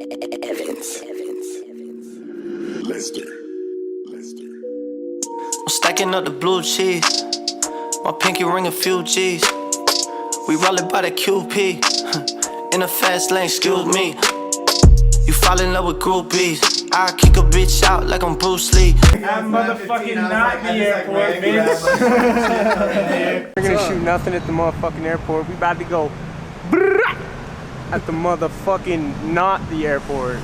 I'm stacking up the blue cheese. My pinky ring a few G's. We rollin' by the QP. In a fast lane, excuse me. You fall in love with groupies. I kick a bitch out like I'm Bruce Lee. I'm motherfucking not the airport, bitch. We're gonna shoot nothing at the motherfucking airport. We about to go at the motherfucking not the airport.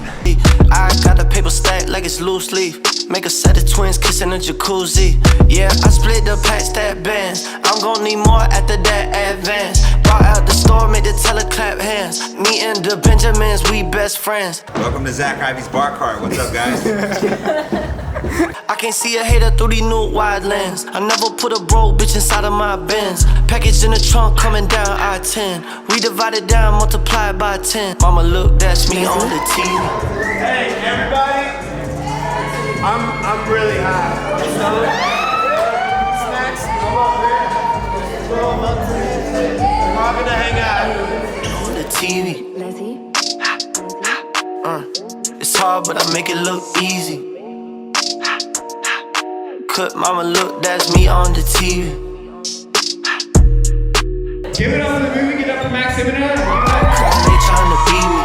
I got the paper stacked like it's loose leaf. Make a set of twins kissing a jacuzzi. Yeah, I split the pack stat bands. I'm gon' need more after that advance. Brought out the store, made the teller clap hands. Me and the Benjamins, we best friends. Welcome to Zach Ivy's bar cart. What's up, guys? I can't see a hater through these new wide lens. I never put a broke bitch inside of my Benz. Package in the trunk coming down I-10. We divided down, multiplied by 10. Mama, look, that's me on the TV. Hey, everybody. I'm really high. Snacks, I'm gonna hang out. On the TV. It's hard, but I make it look easy. Cut, mama, look, that's me on the TV. Give it up for the movie, get up for Max They trying to beat me.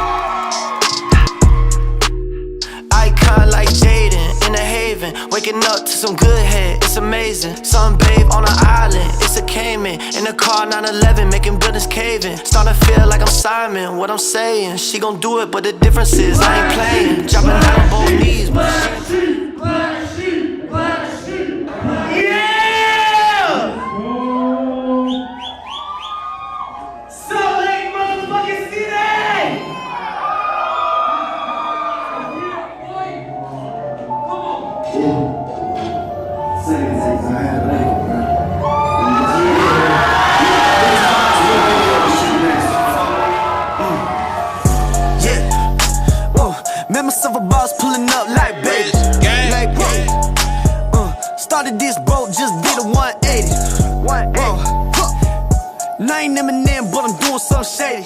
Icon like Jaden in a haven. Waking up to some good head, it's amazing. Some babe on an island, it's a Cayman. In a car 911, making buildings caving. Starting to feel like I'm Simon, what I'm saying. She gon' do it, but the difference is I ain't playing. Dropping down on both knees, but myself a boss pulling up like baby, like whoa. Started this boat, just did a 180. And I ain't Eminem, but I'm doing something shady.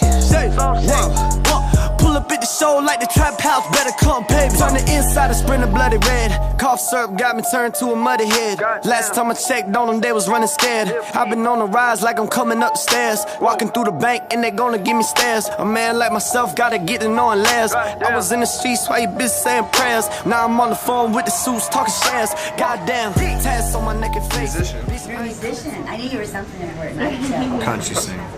Pull up at the show like the trap house, better come pay me. On the inside, I sprint a bloody red. Cough syrup got me turned to a muddy head. Last time I checked on them, they was running scared. I've been on the rise like I'm coming up the stairs. Walking through the bank and they gonna give me stares. A man like myself gotta get to knowing last. I was in the streets while you bitch saying prayers. Now I'm on the phone with the suits talking shares. Goddamn, tats on my neck and face. You're a musician. I knew you were something important. Country singer.